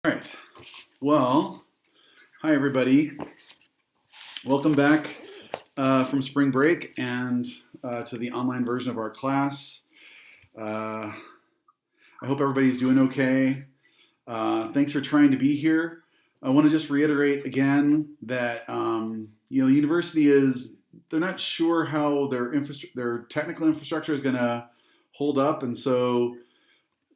All right. Well, hi everybody. Welcome back from spring break and to the online version of our class. I hope everybody's doing okay. Thanks for trying to be here. I want to just reiterate again that university they're not sure how their technical infrastructure is going to hold up, and so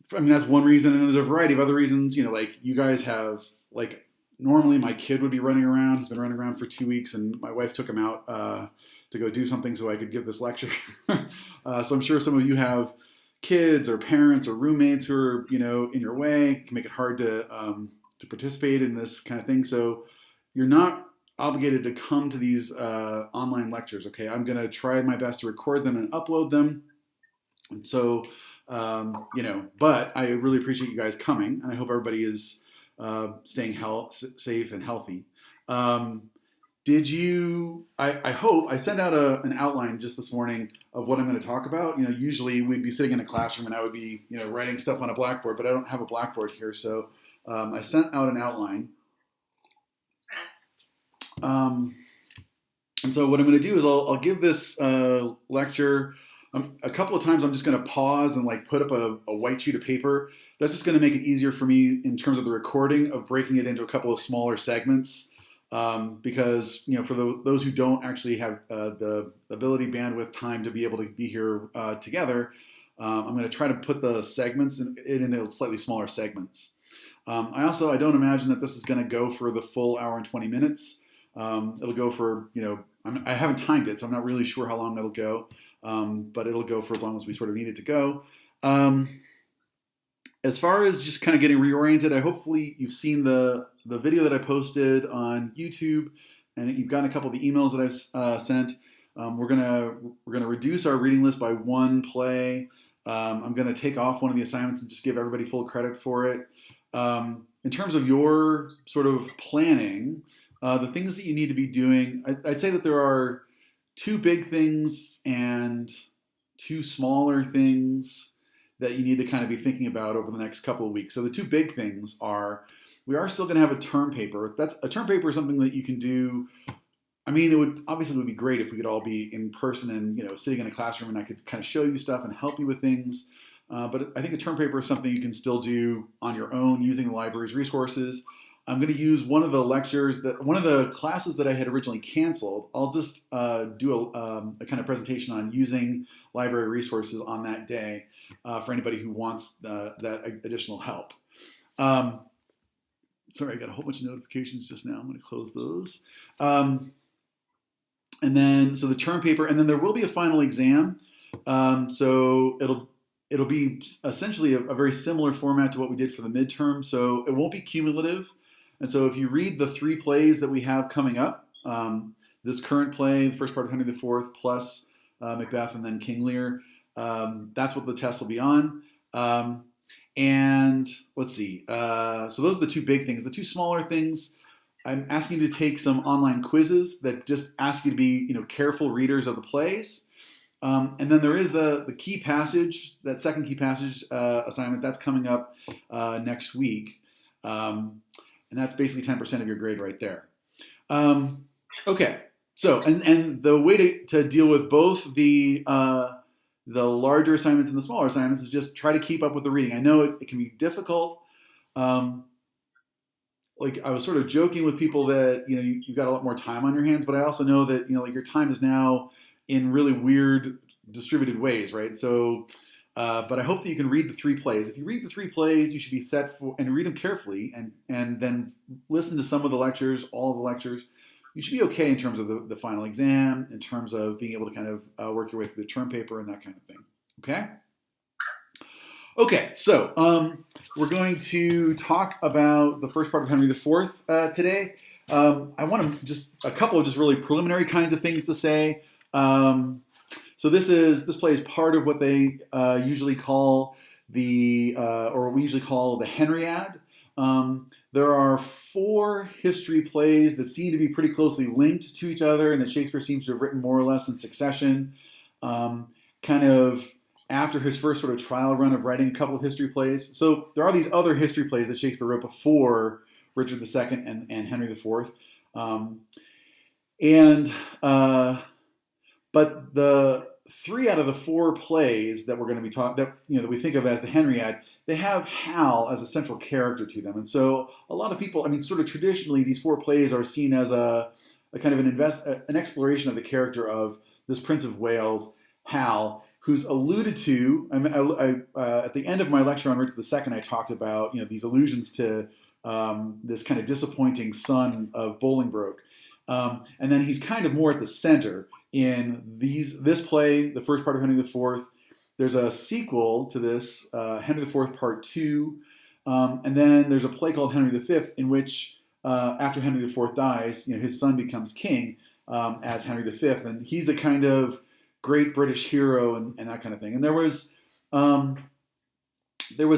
that's one reason, and there's a variety of other reasons. Like you guys have, like, normally my kid would be running around. He's been running around for 2 weeks, and my wife took him out to go do something so I could give this lecture. So I'm sure some of you have kids or parents or roommates who are in your way. It can make it hard to participate in this kind of thing. So you're not obligated to come to these online lectures. Okay, I'm going to try my best to record them and upload them, and so. But I really appreciate you guys coming, and I hope everybody is staying safe and healthy. Did you? I hope I sent out an outline just this morning of what I'm going to talk about. Usually we'd be sitting in a classroom and I would be, writing stuff on a blackboard, but I don't have a blackboard here, so I sent out an outline. And so what I'm going to do is I'll give this lecture. A couple of times I'm just going to pause and put up a white sheet of paper. That's just going to make it easier for me in terms of the recording of breaking it into a couple of smaller segments. Because for those who don't actually have the ability, bandwidth, time to be able to be here together, I'm going to try to put the segments into slightly smaller segments. I don't imagine that this is going to go for the full hour and 20 minutes. It'll go for, I haven't timed it, so I'm not really sure how long it'll go. But it'll go for as long as we sort of need it to go. As far as just kind of getting reoriented, hopefully you've seen the video that I posted on YouTube, and you've gotten a couple of the emails that I've sent. We're gonna reduce our reading list by one play. I'm gonna take off one of the assignments and just give everybody full credit for it. In terms of your sort of planning, the things that you need to be doing, I'd say that there are two big things and two smaller things that you need to kind of be thinking about over the next couple of weeks. So the two big things are, we are still going to have a term paper. A term paper is something that you can do. It would be great if we could all be in person and sitting in a classroom and I could kind of show you stuff and help you with things. But I think a term paper is something you can still do on your own using the library's resources. I'm going to use one of the classes that I had originally canceled. I'll just do a kind of presentation on using library resources on that day for anybody who wants that additional help. Sorry, I got a whole bunch of notifications just now. I'm going to close those. So the term paper, and then there will be a final exam. So it'll be essentially a very similar format to what we did for the midterm. So it won't be cumulative. And so if you read the three plays that we have coming up, this current play, the first part of Henry IV, plus Macbeth and then King Lear, that's what the test will be on. And let's see. So those are the two big things. The two smaller things, I'm asking you to take some online quizzes that just ask you to be careful readers of the plays. And then there is the key passage, that second key passage assignment, that's coming up next week. And that's basically 10% of your grade right there. Okay, so and the way to deal with both the larger assignments and the smaller assignments is just try to keep up with the reading. I know it can be difficult. I was sort of joking with people that you've got a lot more time on your hands, but I also know that your time is now in really weird distributed ways, right? So. But I hope that you can read the three plays. If you read the three plays, you should be set for, and read them carefully, and then listen to some of the lectures, all of the lectures. You should be okay in terms of the final exam, in terms of being able to kind of work your way through the term paper and that kind of thing. Okay? Okay, so we're going to talk about the first part of Henry IV today. I want to just a couple of just really preliminary kinds of things to say. So this play is part of what they usually call or we usually call the Henriad. There are 4 history plays that seem to be pretty closely linked to each other, and that Shakespeare seems to have written more or less in succession. Kind of after his first sort of trial run of writing a couple of history plays. So there are these other history plays that Shakespeare wrote before Richard II and Henry IV. Um, and but the three out of the four plays that we're going to be talking that we think of as the Henriad, they have Hal as a central character to them, and so a lot of people, I mean, sort of traditionally, these four plays are seen as a kind of an exploration of the character of this Prince of Wales, Hal, who's alluded to. At the end of my lecture on Richard II, I talked about these allusions to this kind of disappointing son of Bolingbroke, and then he's kind of more at the center in this play, the first part of Henry IV. There's a sequel to this, Henry IV Part 2, and then there's a play called Henry V, in which after Henry IV dies, his son becomes king as Henry V, and he's a kind of great British hero and that kind of thing. And there was a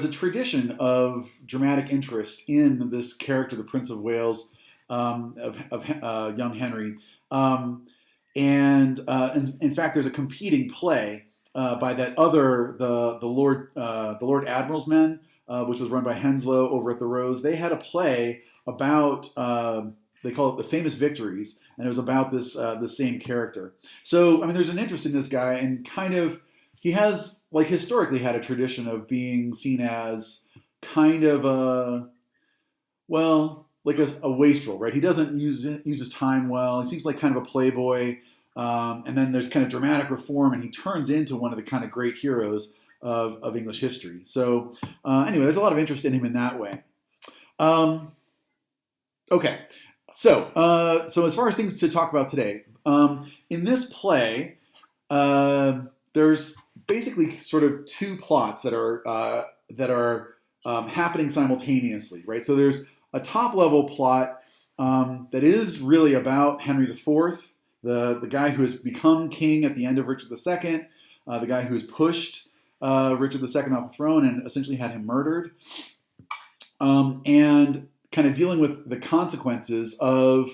tradition of dramatic interest in this character, the Prince of Wales, of young Henry. And in fact, there's a competing play by that other the Lord Admiral's Men, which was run by Henslowe over at the Rose. They had a play about they call it The Famous Victories, and it was about this same character. So I mean, there's an interest in this guy, and kind of he has historically had a tradition of being seen as kind of a wastrel, right? He doesn't use his time well. He seems like kind of a playboy. And then there's kind of dramatic reform, and he turns into one of the kind of great heroes of English history. So anyway, there's a lot of interest in him in that way. Okay, so as far as things to talk about today, in this play, there's basically sort of two plots that are happening simultaneously, right? So there's a top level plot that is really about Henry IV, the guy who has become king at the end of Richard II, the guy who has pushed Richard II off the throne and essentially had him murdered, and kind of dealing with the consequences of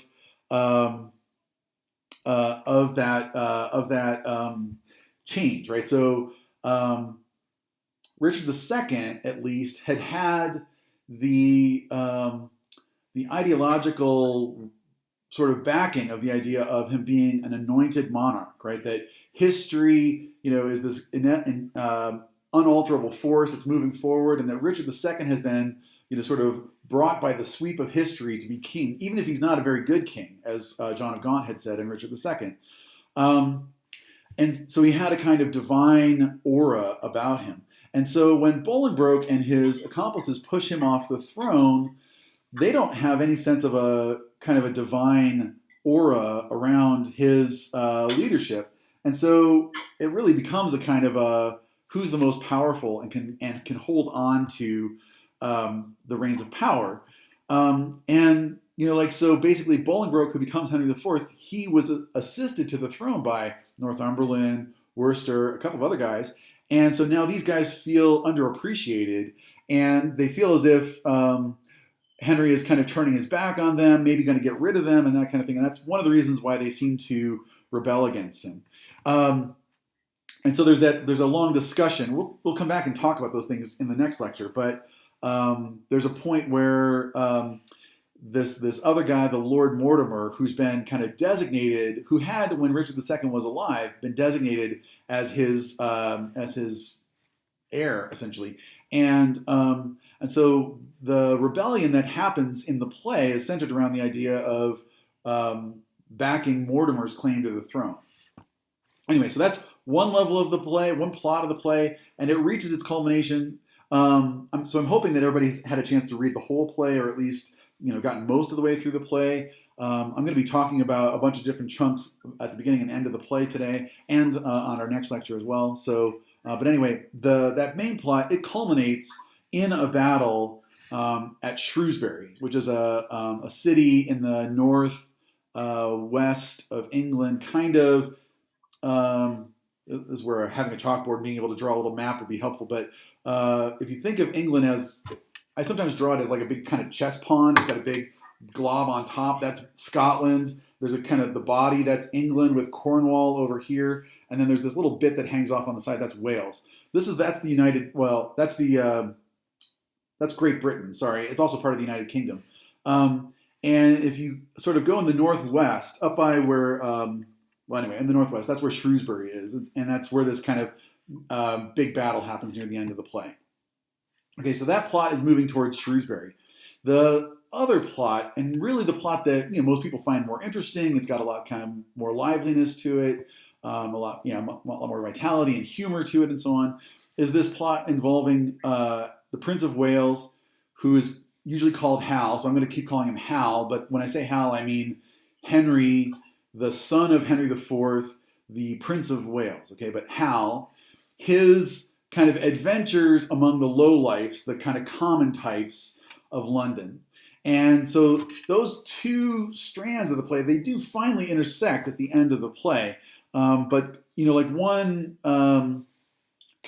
that change, right? So Richard II, at least, had the ideological sort of backing of the idea of him being an anointed monarch, right? That history, is this unalterable force that's moving forward, and that Richard II has been, sort of brought by the sweep of history to be king, even if he's not a very good king, as John of Gaunt had said in Richard II. And so he had a kind of divine aura about him. And so when Bolingbroke and his accomplices push him off the throne, they don't have any sense of a kind of a divine aura around his leadership. And so it really becomes a kind of a who's the most powerful and can hold on to the reins of power. So basically Bolingbroke, who becomes Henry IV, he was assisted to the throne by Northumberland, Worcester, a couple of other guys. And so now these guys feel underappreciated, and they feel as if Henry is kind of turning his back on them, maybe going to get rid of them and that kind of thing. And that's one of the reasons why they seem to rebel against him. And so there's a long discussion. We'll come back and talk about those things in the next lecture. But there's a point where this other guy, the Lord Mortimer, who's been kind of designated, who had, when Richard II was alive, been designated as his heir, essentially. And so the rebellion that happens in the play is centered around the idea of backing Mortimer's claim to the throne. Anyway, so that's one level of the play, one plot of the play, and it reaches its culmination. So I'm hoping that everybody's had a chance to read the whole play, or at least gotten most of the way through the play. I'm going to be talking about a bunch of different chunks at the beginning and end of the play today, and on our next lecture as well. So, but anyway, that main plot, it culminates in a battle at Shrewsbury, which is a city in the north west of England. Kind of this is where having a chalkboard and being able to draw a little map would be helpful. But if you think of England as, I sometimes draw it as like a big kind of chess pond. It's got a big glob on top. That's Scotland. There's a kind of the body. That's England with Cornwall over here. And then there's this little bit that hangs off on the side. That's Wales. that's the United. Well, that's Great Britain. Sorry, it's also part of the United Kingdom. And if you sort of go in the northwest, up by where, well, anyway, in the northwest, that's where Shrewsbury is, and that's where this kind of big battle happens near the end of the play. Okay, so that plot is moving towards Shrewsbury. The other plot, and really the plot that most people find more interesting, it's got a lot kind of more liveliness to it, a lot more vitality and humor to it, and so on, is this plot involving the Prince of Wales, who is usually called Hal. So I'm going to keep calling him Hal, but when I say Hal, I mean Henry, the son of Henry IV, the Prince of Wales. Okay, but Hal, his kind of adventures among the lowlifes, the kind of common types of London. And so those two strands of the play, they do finally intersect at the end of the play. But like one kind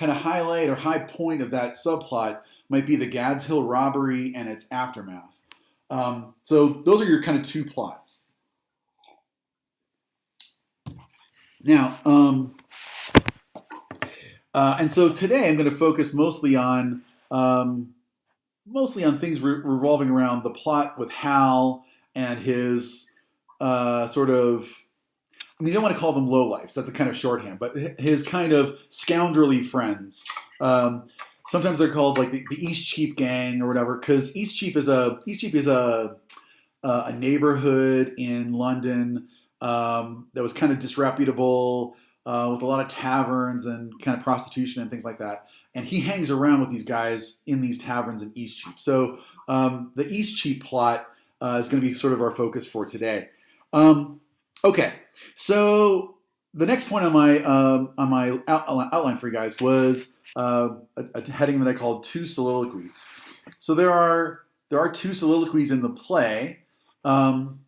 of highlight or high point of that subplot might be the Gads Hill robbery and its aftermath. So those are your kind of two plots. Now, and so today I'm going to focus mostly on things revolving around the plot with Hal and his sort of, I mean, you don't want to call them lowlifes. That's a kind of shorthand, but his kind of scoundrelly friends. Sometimes they're called like the Eastcheap gang or whatever, because Eastcheap is a neighborhood in London that was kind of disreputable, with a lot of taverns and kind of prostitution and things like that. And he hangs around with these guys in these taverns in Eastcheap. So the Eastcheap plot is going to be sort of our focus for today. Okay, so the next point on my outline for you guys was a heading that I called two soliloquies. So there are two soliloquies in the play. I'm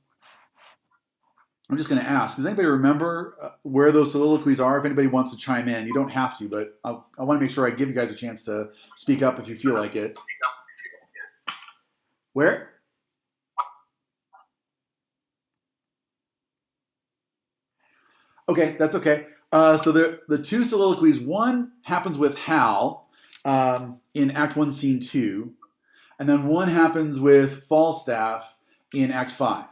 just going to ask, does anybody remember where those soliloquies are? If anybody wants to chime in, you don't have to, but I want to make sure I give you guys a chance to speak up if you feel like it. Where? Okay, that's okay. So the two soliloquies, one happens with Hal in Act 1, Scene 2, and then one happens with Falstaff in Act 5.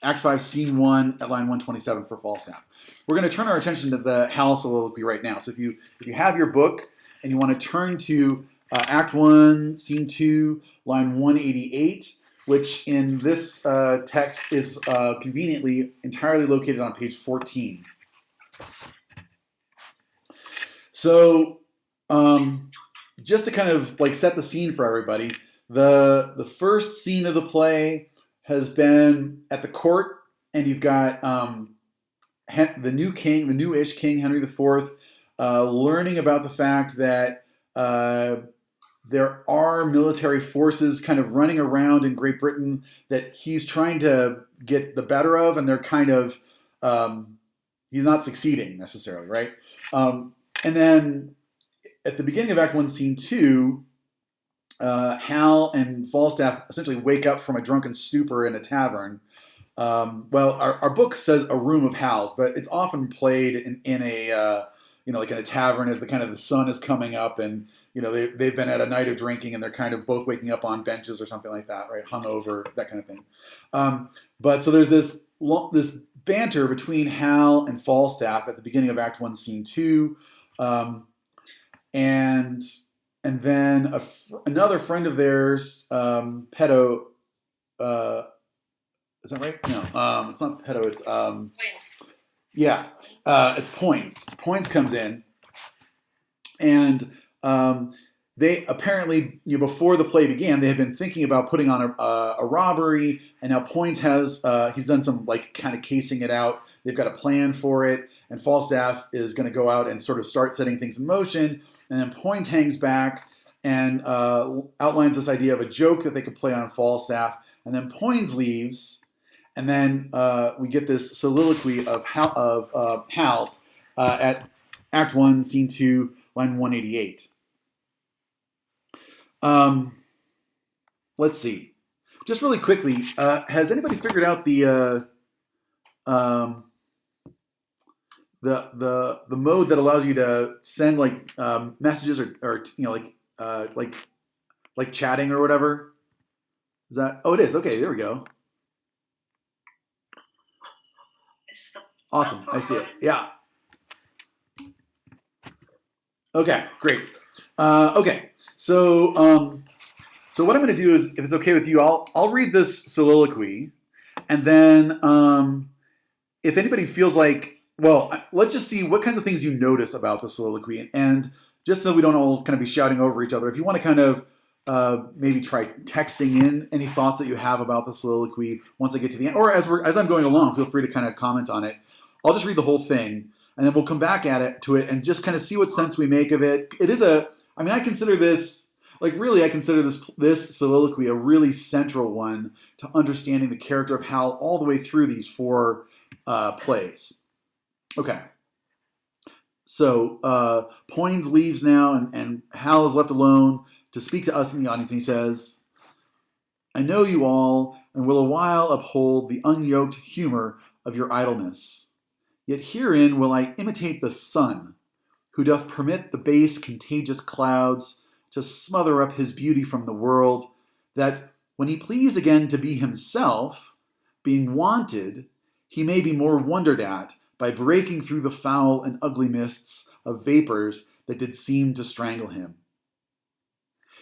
Act 5, Scene 1 at line 127 for Falstaff. We're going to turn our attention to the Hal soliloquy right now. So if you have your book and you want to turn to Act 1, Scene 2, line 188, which in this text is conveniently entirely located on page 14. So just to kind of like set the scene for everybody, the first scene of the play has been at the court, and you've got the newish king, Henry IV, learning about the fact that there are military forces kind of running around in Great Britain that he's trying to get the better of, and they're kind of, he's not succeeding necessarily, right? And then at the beginning of Act 1, Scene 2, Hal and Falstaff essentially wake up from a drunken stupor in a tavern. Well, our book says a room of Hal's, but it's often played in a like in a tavern as the sun is coming up, and they've been at a night of drinking and they're kind of both waking up on benches or something like that, right? Hungover, that kind of thing. But so there's this banter between Hal and Falstaff at the beginning of Act 1, Scene 2, and then another friend of theirs, Pedo, is that right? No, it's not Pedo. It's it's Poins. Poins comes in, and they apparently, before the play began, they had been thinking about putting on a robbery, and now Poins he's done some kind of casing it out. They've got a plan for it, and Falstaff is going to go out and sort of start setting things in motion. And then Poins hangs back and outlines this idea of a joke that they could play on Falstaff. And then Poins leaves, and then we get this soliloquy of Hal's at Act 1, Scene 2, line 188. Let's see. Just really quickly, has anybody figured out the the mode that allows you to send like messages or like chatting or whatever. Is that? Oh, it is. Okay, there we go. Awesome. I see it. Yeah. Okay, great. Okay, so what I'm going to do is, if it's okay with you, I'll read this soliloquy, and then if anybody feels like, well, let's just see what kinds of things you notice about the soliloquy, and just so we don't all kind of be shouting over each other, if you want to kind of maybe try texting in any thoughts that you have about the soliloquy once I get to the end, or as I'm going along, feel free to kind of comment on it. I'll just read the whole thing, and then we'll come back at it to it and just kind of see what sense we make of it. It is I consider this, like really, I consider this soliloquy a really central one to understanding the character of Hal all the way through these 4 plays. Okay. So Poins leaves now, and Hal is left alone to speak to us in the audience, and he says, "I know you all, and will a while uphold the unyoked humor of your idleness. Yet herein will I imitate the sun, who doth permit the base contagious clouds to smother up his beauty from the world, that when he please again to be himself, being wanted, he may be more wondered at by breaking through the foul and ugly mists of vapors that did seem to strangle him.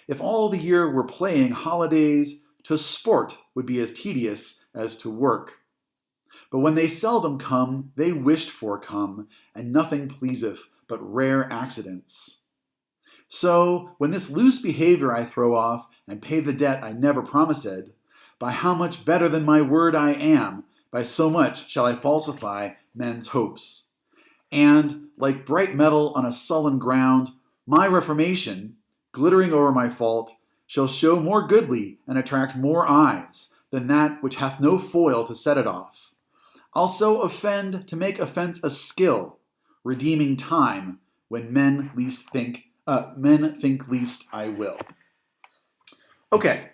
If all the year were playing holidays, to sport would be as tedious as to work. But when they seldom come, they wished for come, and nothing pleaseth but rare accidents. So, when this loose behavior I throw off, and pay the debt I never promised, by how much better than my word I am, by so much shall I falsify men's hopes. And, like bright metal on a sullen ground, my reformation, glittering o'er my fault, shall show more goodly and attract more eyes than that which hath no foil to set it off. I'll so offend to make offense a skill, redeeming time when men think least I will." Okay,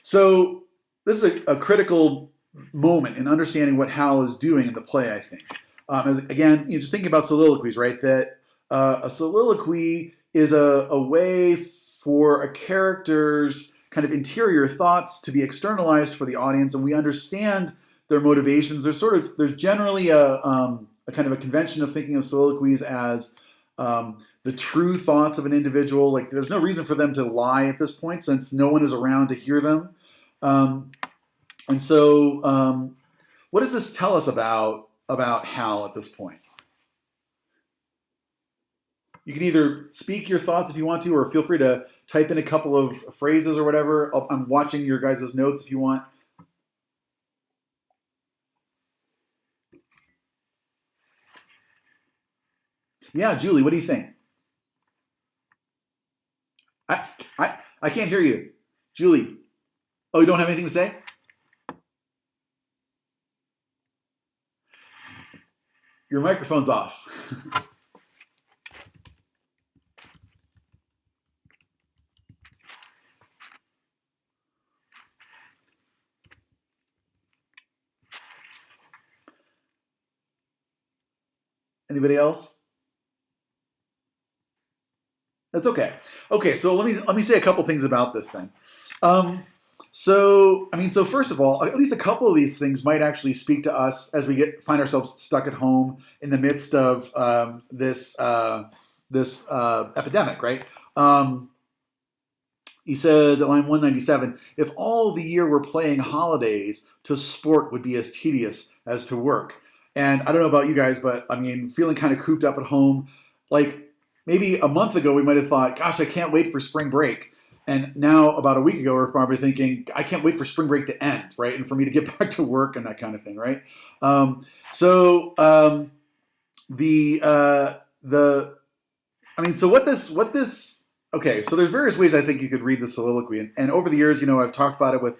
so this is a critical moment in understanding what Hal is doing in the play, I think. Again, just thinking about soliloquies, right? That a soliloquy is a way for a character's kind of interior thoughts to be externalized for the audience, and we understand their motivations. There's generally a kind of a convention of thinking of soliloquies as the true thoughts of an individual. Like there's no reason for them to lie at this point since no one is around to hear them. And so what does this tell us about Hal at this point? You can either speak your thoughts if you want to, or feel free to type in a couple of phrases or whatever. I'm watching your guys' notes if you want. Yeah, Julie, what do you think? I can't hear you. Julie. Oh, you don't have anything to say? Your microphone's off. Anybody else? That's okay. Okay, so let me say a couple things about this thing. So first of all, at least a couple of these things might actually speak to us as we find ourselves stuck at home in the midst of this epidemic, right? He says at line 197, "If all the year were playing holidays, to sport would be as tedious as to work." And I don't know about you guys, but feeling kind of cooped up at home, like maybe a month ago we might have thought, gosh, I can't wait for spring break. And now about a week ago, we're probably thinking, I can't wait for spring break to end, right? And for me to get back to work and that kind of thing, right? So there's various ways I think you could read the soliloquy. And over the years, I've talked about it with,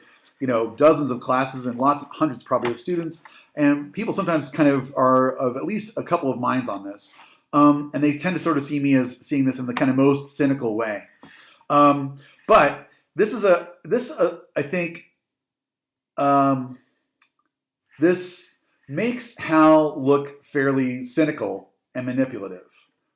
dozens of classes and hundreds probably of students. And people sometimes kind of are of at least a couple of minds on this. And they tend to sort of see me as seeing this in the kind of most cynical way. But this makes Hal look fairly cynical and manipulative,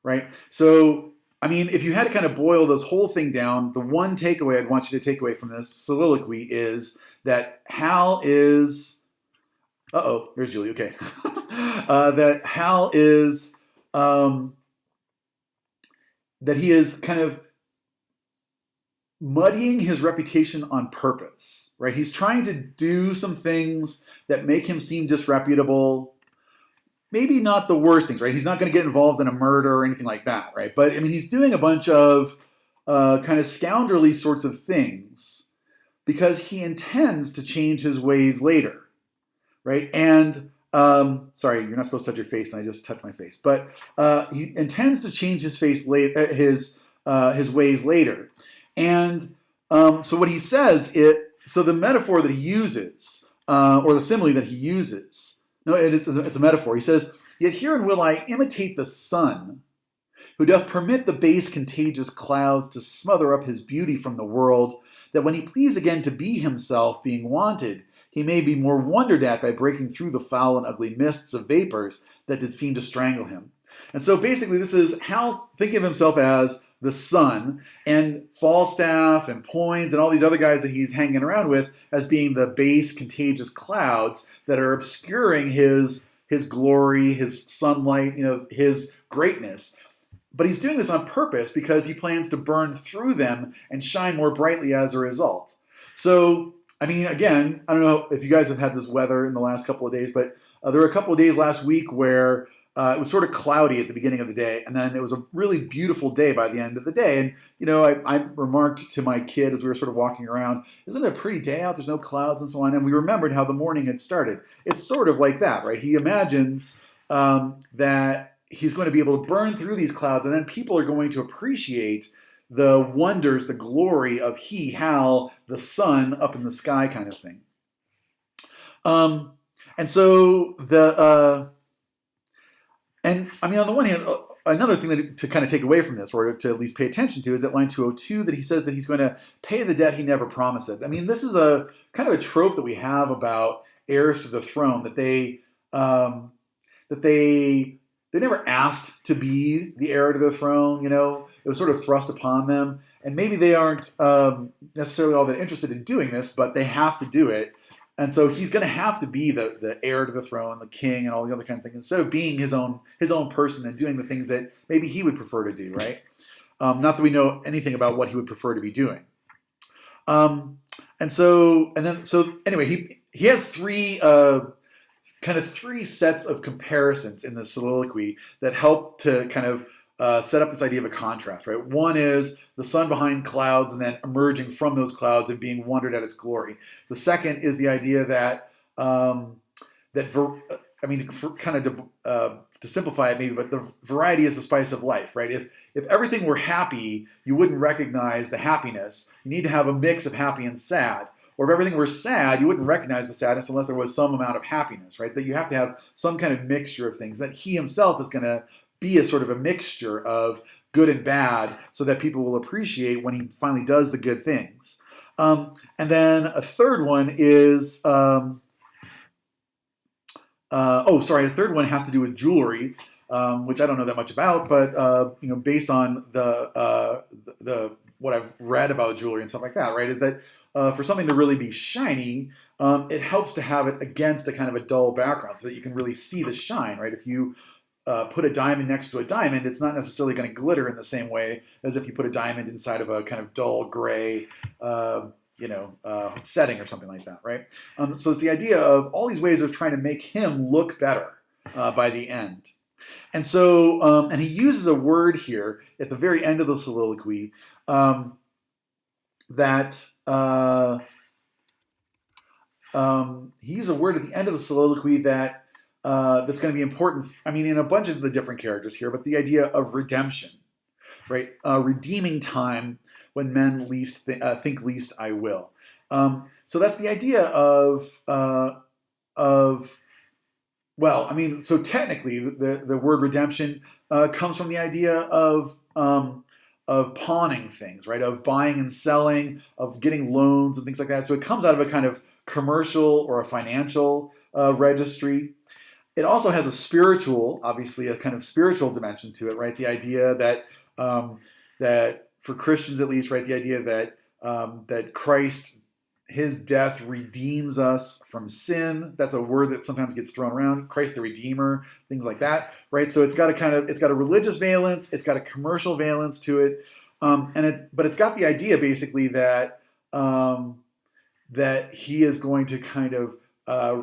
right? So, I mean, if you had to kind of boil this whole thing down, the one takeaway I'd want you to take away from this soliloquy is that Hal is. There's Julie. Okay. That Hal is. That he is kind of muddying his reputation on purpose, right? He's trying to do some things that make him seem disreputable. Maybe not the worst things, right? He's not going to get involved in a murder or anything like that, right? But I mean, he's doing a bunch of kind of scoundrelly sorts of things because he intends to change his ways later, right? And sorry, you're not supposed to touch your face, and I just touched my face. But he intends to change his face later, his ways later. And so what he says, so the metaphor that he uses, or the simile that he uses, no, it's a metaphor. He says, "Yet herein will I imitate the sun, who doth permit the base contagious clouds to smother up his beauty from the world, that when he please again to be himself, being wanted, he may be more wondered at by breaking through the foul and ugly mists of vapors that did seem to strangle him." And so basically this is Hal thinking of himself as the sun, and Falstaff and Poins and all these other guys that he's hanging around with as being the base contagious clouds that are obscuring his glory, his sunlight, his greatness. But he's doing this on purpose because he plans to burn through them and shine more brightly as a result. So, I mean, again, I don't know if you guys have had this weather in the last couple of days, but there were a couple of days last week where it was sort of cloudy at the beginning of the day, and then it was a really beautiful day by the end of the day. And, I remarked to my kid as we were sort of walking around, "Isn't it a pretty day out? There's no clouds and so on." And we remembered how the morning had started. It's sort of like that, right? He imagines that he's going to be able to burn through these clouds, and then people are going to appreciate the wonders, the glory of Hal, the sun up in the sky kind of thing. And so and I mean, on the one hand, another thing to kind of take away from this, or to at least pay attention to, is at line 202 that he says that he's going to pay the debt he never promised. I mean, this is a kind of a trope that we have about heirs to the throne, that they never asked to be the heir to the throne. It was sort of thrust upon them, and maybe they aren't necessarily all that interested in doing this, but they have to do it. And so he's going to have to be the heir to the throne, the king, and all the other kind of things, instead of being his own person and doing the things that maybe he would prefer to do, right? Not that we know anything about what he would prefer to be doing. So anyway, he has three sets of comparisons in the soliloquy that help to kind of set up this idea of a contrast, right? One is the sun behind clouds and then emerging from those clouds and being wondered at its glory. The second is the idea that, to simplify it maybe, but the variety is the spice of life, right? If everything were happy, you wouldn't recognize the happiness. You need to have a mix of happy and sad. Or if everything were sad, you wouldn't recognize the sadness unless there was some amount of happiness, right? That you have to have some kind of mixture of things, that he himself is going to be a sort of a mixture of good and bad so that people will appreciate when he finally does the good things. And then a third one is, a third one has to do with jewelry, which I don't know that much about, but based on the what I've read about jewelry and stuff like that, right, is that for something to really be shiny, it helps to have it against a kind of a dull background so that you can really see the shine, right? If you put a diamond next to a diamond, it's not necessarily going to glitter in the same way as if you put a diamond inside of a kind of dull gray, setting or something like that, right? So it's the idea of all these ways of trying to make him look better by the end. And so, and he uses a word here at the very end of the soliloquy he uses a word at the end of the soliloquy that that's going to be important, in a bunch of the different characters here, but the idea of redemption, right? Redeeming time when men least think least I will. So that's the idea of so technically the word redemption comes from the idea of pawning things, right? Of buying and selling, of getting loans and things like that. So it comes out of a kind of commercial or a financial registry. it also has a spiritual, obviously, a kind of spiritual dimension to it, right? The idea that that for Christians at least, right, the idea that that Christ, his death redeems us from sin. That's a word that sometimes gets thrown around. Christ the Redeemer, things like that, right? So it's got a religious valence, it's got a commercial valence to it, but it's got the idea basically that that he is going to kind of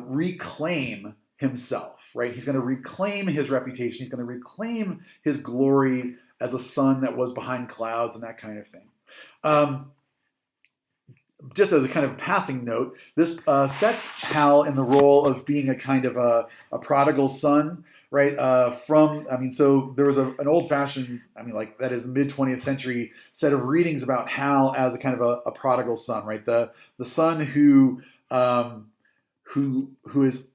reclaim himself, right? He's going to reclaim his reputation. He's going to reclaim his glory as a son that was behind clouds and that kind of thing. Just as a kind of passing note, this sets Hal in the role of being a kind of a prodigal son, right? So there was an old-fashioned, like that is mid 20th century set of readings about Hal as a kind of a prodigal son, right? The son who is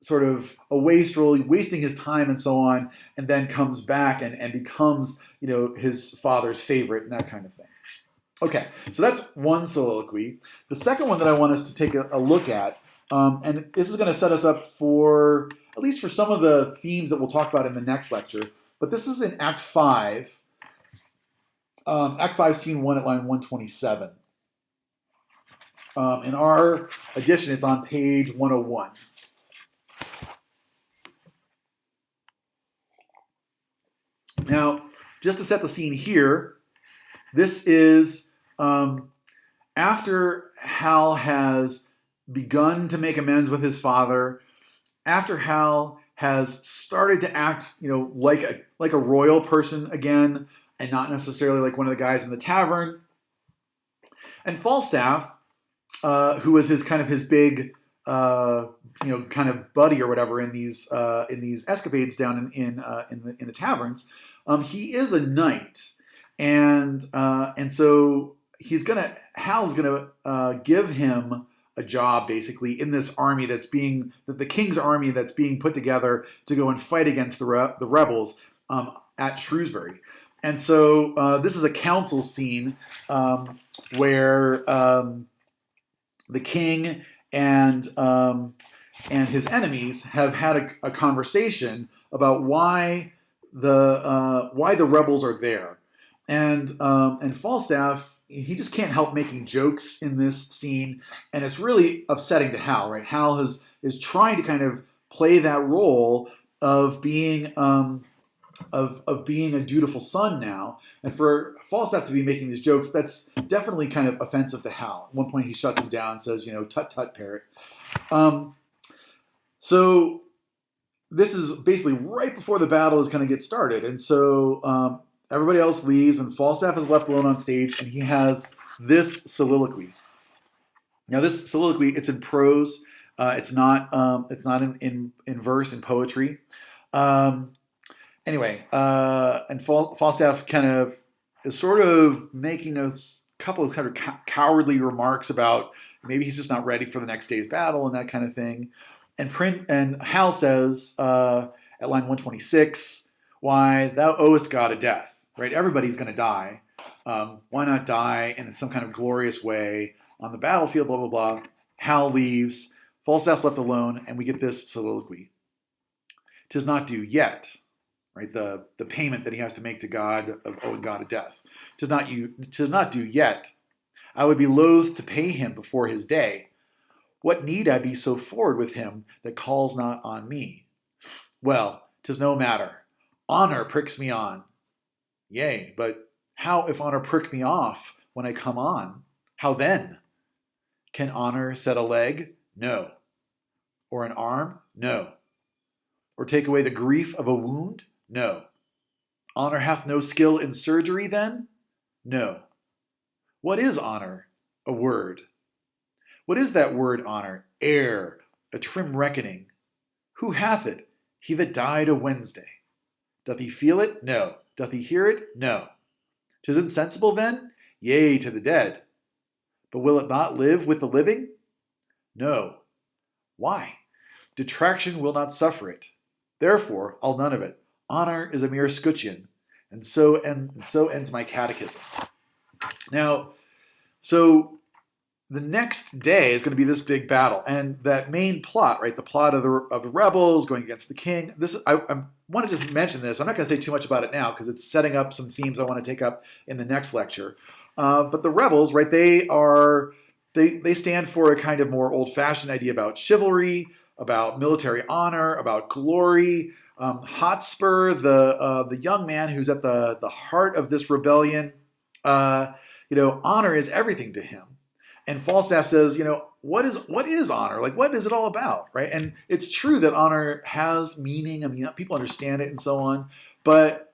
sort of a wastrel, wasting his time and so on, and then comes back and becomes, his father's favorite and that kind of thing. Okay, so that's one soliloquy. The second one that I want us to take a look at, and this is going to set us up for, at least for some of the themes that we'll talk about in the next lecture, but this is in Act 5, Act 5, Scene 1 at line 127. In our edition, it's on page 101. Now, just to set the scene here, this is after Hal has begun to make amends with his father, after Hal has started to act, like a royal person again, and not necessarily like one of the guys in the tavern. And Falstaff, who was his big, kind of buddy or whatever in these escapades down in the taverns, he is a knight. And so Hal's gonna give him a job basically in this army the king's army that's being put together to go and fight against the rebels at Shrewsbury. And so this is a council scene where the king and his enemies have had a conversation about why the rebels are there. And Falstaff, he just can't help making jokes in this scene, and it's really upsetting to Hal, right? Hal is trying to kind of play that role of being of being a dutiful son now, and for Falstaff to be making these jokes, that's definitely kind of offensive to Hal. At one point, he shuts him down and says, "Tut tut, parrot." So this is basically right before the battle is going to get started, and so everybody else leaves, and Falstaff is left alone on stage, and he has this soliloquy. Now, this soliloquy, it's in prose. It's not in verse and poetry. Anyway, and Falstaff kind of is sort of making a couple of kind of cowardly remarks about maybe he's just not ready for the next day's battle and that kind of thing. And Hal says at line 126, "Why, thou owest God a death." Right? Everybody's going to die. Why not die in some kind of glorious way on the battlefield, blah, blah, blah. Hal leaves. Falstaff's left alone, and we get this soliloquy. "'Tis not due yet," right? The payment that he has to make to God of owing God a death. "'Tis not due yet. I would be loath to pay him before his day. What need I be so forward with him that calls not on me? Well, 'tis no matter. Honor pricks me on. Yea, but how if honor prick me off when I come on? How then? Can honor set a leg? No. Or an arm? No. Or take away the grief of a wound? No. Honor hath no skill in surgery then? No. What is honor? A word. What is that word honor? Air, a trim reckoning. Who hath it? He that died a Wednesday. Doth he feel it? No. Doth he hear it? No. 'Tis insensible then? Yea, to the dead. But will it not live with the living? No. Why? Detraction will not suffer it. Therefore, I'll none of it. Honor is a mere scutcheon. And so ends my catechism. Now, so the next day is going to be this big battle, and that main plot, right? The plot of the rebels going against the king. This I want to just mention this. I'm not going to say too much about it now because it's setting up some themes I want to take up in the next lecture. But the rebels, right? They stand for a kind of more old-fashioned idea about chivalry, about military honor, about glory. Hotspur, the young man who's at the heart of this rebellion, honor is everything to him. And Falstaff says, what is honor? Like, what is it all about, right? And it's true that honor has meaning. I mean, people understand it and so on. But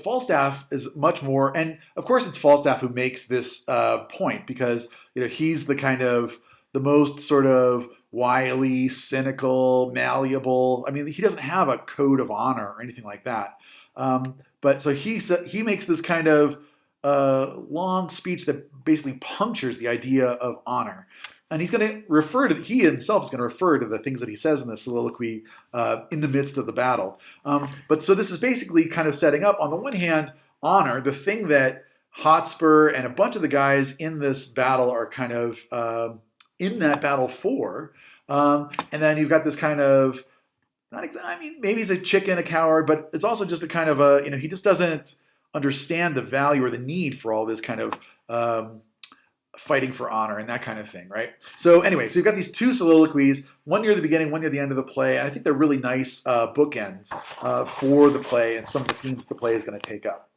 Falstaff is much more, and of course it's Falstaff who makes this point because he's the most sort of wily, cynical, malleable. I mean, he doesn't have a code of honor or anything like that. But so he makes this kind of long speech that basically punctures the idea of honor. And he himself is going to refer to the things that he says in the soliloquy in the midst of the battle. But so this is basically kind of setting up, on the one hand, honor, the thing that Hotspur and a bunch of the guys in this battle are kind of in that battle for. And then you've got this kind of, maybe he's a chicken, a coward, but it's also just a kind of he just doesn't understand the value or the need for all this kind of fighting for honor and that kind of thing, right? So anyway, so you've got these two soliloquies, one near the beginning, one near the end of the play, and I think they're really nice bookends for the play and some of the themes the play is going to take up.